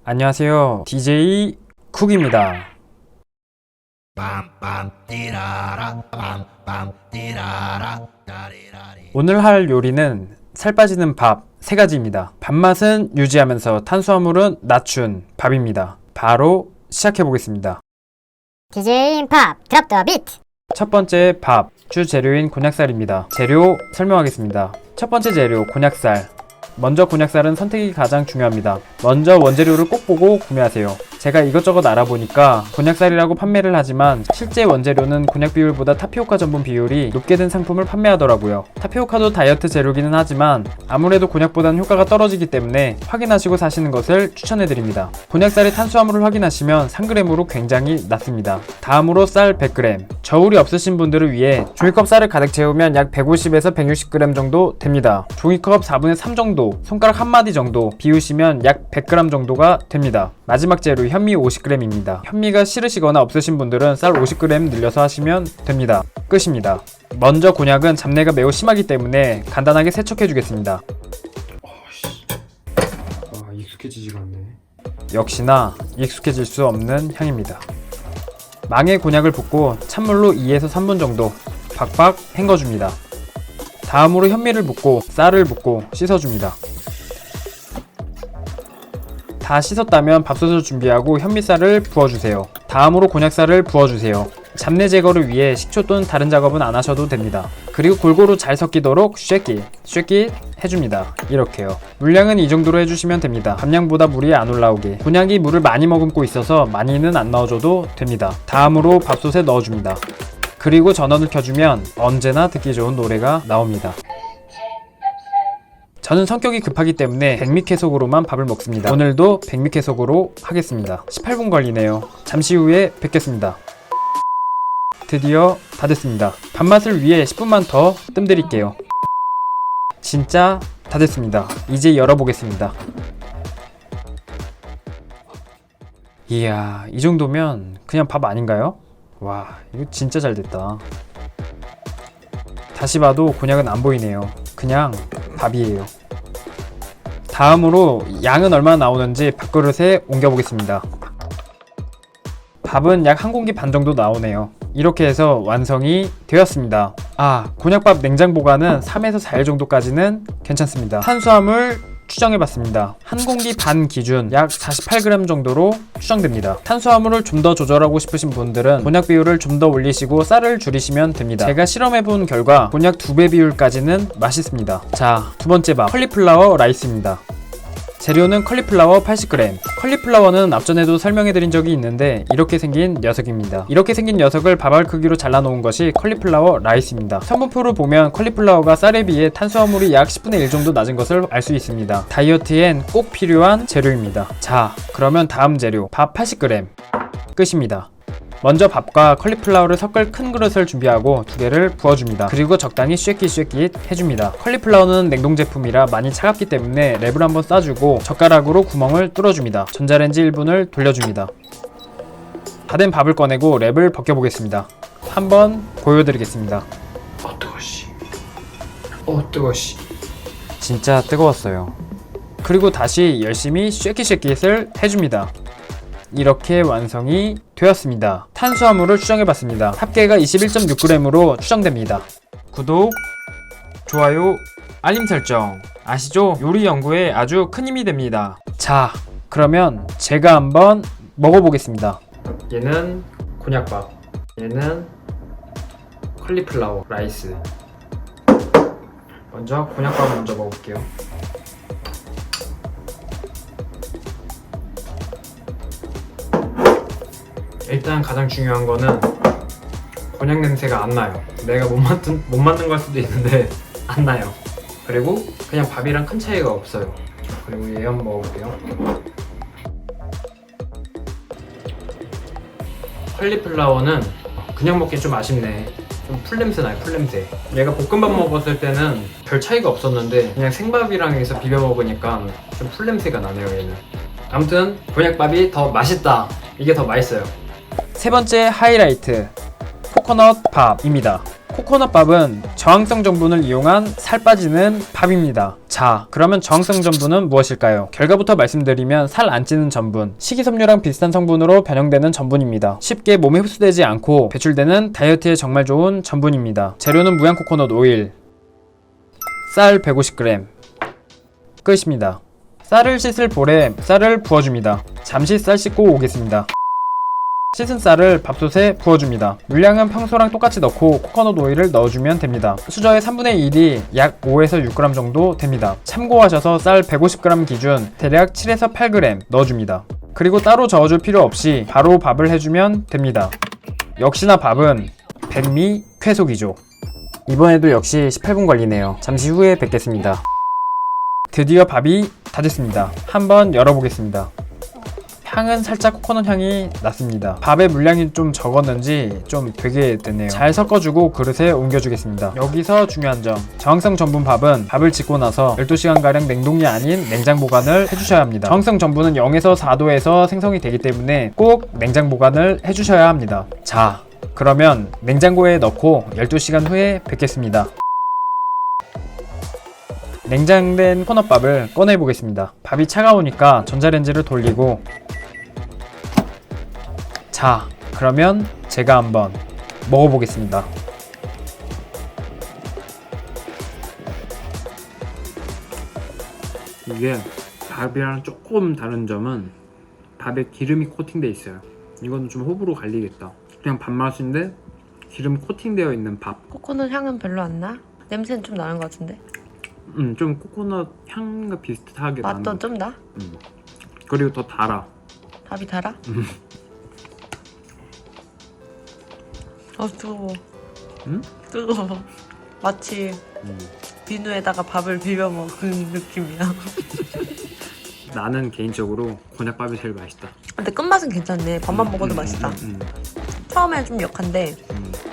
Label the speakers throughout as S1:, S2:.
S1: 안녕하세요. DJ 쿡입니다. 오늘 할 요리는 살 빠지는 밥 3가지입니다. 밥맛은 유지하면서 탄수화물은 낮춘 밥입니다. 바로 시작해 보겠습니다.
S2: DJ 팝 드랍 더 비트.
S1: 첫 번째 밥, 주 재료인 곤약살입니다. 재료 설명하겠습니다. 첫 번째 재료 곤약살. 먼저 곤약살은 선택이 가장 중요합니다. 먼저 원재료를 꼭 보고 구매하세요. 제가 이것저것 알아보니까 곤약살이라고 판매를 하지만 실제 원재료는 곤약 비율보다 타피오카 전분 비율이 높게 든 상품을 판매하더라고요. 타피오카도 다이어트 재료기는 하지만 아무래도 곤약보다는 효과가 떨어지기 때문에 확인하시고 사시는 것을 추천해드립니다. 곤약살의 탄수화물을 확인하시면 3g으로 굉장히 낮습니다. 다음으로 쌀 100g. 저울이 없으신 분들을 위해 종이컵 쌀을 가득 채우면 약 150에서 160g 정도 됩니다. 종이컵 4분의 3 정도, 손가락 한 마디 정도 비우시면 약 100g 정도가 됩니다. 마지막 재료 현미 50g입니다. 현미가 싫으시거나 없으신 분들은 쌀 50g 늘려서 하시면 됩니다. 끝입니다. 먼저 곤약은 잡내가 매우 심하기 때문에 간단하게 세척해 주겠습니다.
S3: 익숙해지지가 않네.
S1: 역시나 익숙해질 수 없는 향입니다. 망에 곤약을 붓고 찬물로 2에서 3분 정도 박박 헹궈줍니다. 다음으로 현미를 붓고 쌀을 붓고 씻어줍니다. 다 씻었다면 밥솥을 준비하고 현미쌀을 부어주세요. 다음으로 곤약쌀을 부어주세요. 잡내 제거를 위해 식초 또는 다른 작업은 안 하셔도 됩니다. 그리고 골고루 잘 섞이도록 쉐킷 해줍니다. 이렇게요. 물량은 이 정도로 해주시면 됩니다. 감량보다 물이 안 올라오게. 곤약이 물을 많이 머금고 있어서 많이는 안 넣어줘도 됩니다. 다음으로 밥솥에 넣어줍니다. 그리고 전원을 켜주면 언제나 듣기 좋은 노래가 나옵니다. 저는 성격이 급하기 때문에 백미캐속으로만 밥을 먹습니다. 오늘도 백미캐속으로 하겠습니다. 18분 걸리네요. 잠시 후에 뵙겠습니다. 드디어 다 됐습니다. 밥맛을 위해 10분만 더 뜸들일게요. 진짜 다 됐습니다. 이제 열어보겠습니다. 이야, 이 정도면 그냥 밥 아닌가요? 와, 이거 진짜 잘 됐다. 다시 봐도 곤약은 안 보이네요. 그냥 밥이에요. 다음으로 양은 얼마나 나오는지 밥그릇에 옮겨보겠습니다. 밥은 약 1공기 반 정도 나오네요. 이렇게 해서 완성이 되었습니다. 곤약밥 냉장 보관은 3에서 4일 정도까지는 괜찮습니다. 탄수화물 추정해봤습니다. 1공기 반 기준 약 48g 정도로 추정됩니다. 탄수화물을 좀 더 조절하고 싶으신 분들은 곤약 비율을 좀 더 올리시고 쌀을 줄이시면 됩니다. 제가 실험해본 결과 곤약 2배 비율까지는 맛있습니다. 자, 두 번째 밥 컬리플라워 라이스입니다. 재료는 컬리플라워 80g. 컬리플라워는 앞전에도 설명해드린 적이 있는데 이렇게 생긴 녀석입니다. 이렇게 생긴 녀석을 밥알 크기로 잘라놓은 것이 컬리플라워 라이스입니다. 성분표를 보면 컬리플라워가 쌀에 비해 탄수화물이 약 10분의 1 정도 낮은 것을 알 수 있습니다. 다이어트엔 꼭 필요한 재료입니다. 자, 그러면 다음 재료 밥 80g. 끝입니다. 먼저 밥과 컬리플라워를 섞을 큰 그릇을 준비하고 2개를 부어줍니다. 그리고 적당히 쉐킷 해줍니다. 컬리플라워는 냉동 제품이라 많이 차갑기 때문에 랩을 한번 싸주고 젓가락으로 구멍을 뚫어줍니다. 전자레인지 1분을 돌려줍니다. 다 된 밥을 꺼내고 랩을 벗겨보겠습니다. 한번 보여드리겠습니다.
S3: 뜨거시.
S1: 진짜 뜨거웠어요. 그리고 다시 열심히 쉐킷을 해줍니다. 이렇게 완성이 되었습니다. 탄수화물을 추정해봤습니다. 합계가 21.6g으로 추정됩니다. 구독, 좋아요, 알림 설정 아시죠? 요리 연구에 아주 큰 힘이 됩니다. 자, 그러면 제가 한번 먹어보겠습니다.
S3: 얘는 곤약밥, 얘는 컬리플라워 라이스. 먼저 곤약밥 먼저 먹어볼게요. 일단 가장 중요한 거는 곤약 냄새가 안 나요. 내가 못 만든 걸 수도 있는데 안 나요. 그리고 그냥 밥이랑 큰 차이가 없어요. 그리고 얘 한번 먹어볼게요. 컬리플라워는 그냥 먹기 좀 아쉽네. 좀 풀냄새 나요, 풀냄새. 얘가 볶음밥 먹었을 때는 별 차이가 없었는데 그냥 생밥이랑 해서 비벼 먹으니까 좀 풀냄새가 나네요, 얘는. 아무튼 곤약밥이 더 맛있다. 이게 더 맛있어요.
S1: 세 번째 하이라이트 코코넛 밥입니다. 코코넛밥은 저항성 전분을 이용한 살 빠지는 밥입니다. 자, 그러면 저항성 전분은 무엇일까요? 결과부터 말씀드리면 살 안 찌는 전분, 식이섬유랑 비슷한 성분으로 변형되는 전분입니다. 쉽게 몸에 흡수되지 않고 배출되는 다이어트에 정말 좋은 전분입니다. 재료는 무향 코코넛 오일, 쌀 150g, 끝입니다. 쌀을 씻을 볼에 쌀을 부어줍니다. 잠시 쌀 씻고 오겠습니다. 씻은 쌀을 밥솥에 부어줍니다. 물량은 평소랑 똑같이 넣고 코코넛 오일을 넣어주면 됩니다. 수저의 3분의 1이 약 5에서 6g 정도 됩니다. 참고하셔서 쌀 150g 기준 대략 7에서 8g 넣어줍니다. 그리고 따로 저어줄 필요 없이 바로 밥을 해주면 됩니다. 역시나 밥은 백미 쾌속이죠. 이번에도 역시 18분 걸리네요. 잠시 후에 뵙겠습니다. 드디어 밥이 다 됐습니다. 한번 열어보겠습니다. 향은 살짝 코코넛 향이 났습니다. 밥의 물량이 좀 적었는지 좀 되게 됐네요. 잘 섞어주고 그릇에 옮겨주겠습니다. 여기서 중요한 점, 저항성 전분 밥은 밥을 짓고 나서 12시간가량 냉동이 아닌 냉장 보관을 해주셔야 합니다. 저항성 전분은 0에서 4도에서 생성이 되기 때문에 꼭 냉장 보관을 해주셔야 합니다. 자, 그러면 냉장고에 넣고 12시간 후에 뵙겠습니다. 냉장된 코코넛밥을 꺼내 보겠습니다. 밥이 차가우니까 전자레인지를 돌리고, 자, 그러면 제가 한번 먹어보겠습니다. 이게 밥이랑 조금 다른 점은 밥에 기름이 코팅되어 있어요. 이거는 좀 호불호 갈리겠다. 그냥 밥맛인데 기름 코팅되어 있는 밥.
S4: 코코넛 향은 별로 안 나? 냄새는 좀 나는 것 같은데?
S1: 좀 코코넛 향과 비슷하게 나는
S4: 맛도 좀 나?
S1: 그리고 더 달아.
S4: 밥이 달아? 뜨거워.
S1: 응?
S4: 뜨거워. 마치 비누에다가 밥을 비벼 먹은 느낌이야.
S1: 나는 개인적으로 곤약밥이 제일 맛있다.
S4: 근데 끝맛은 괜찮네. 밥만 먹어도 맛있다. 처음엔 좀 역한데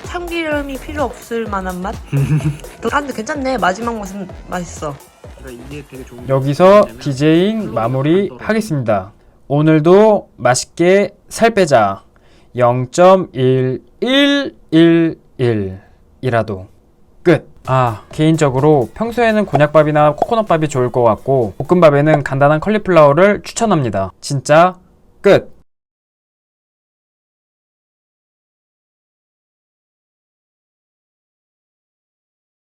S4: 참기름이 필요 없을 만한 맛? 근데 괜찮네. 마지막 맛은 맛있어.
S1: 그러니까 이게 되게 좋은 여기서 디제잉 마무리 하겠습니다. 오늘도 맛있게 살 빼자. 0.1111이라도 끝. 개인적으로 평소에는 곤약밥이나 코코넛밥이 좋을 것 같고 볶음밥에는 간단한 컬리플라워를 추천합니다. 진짜 끝.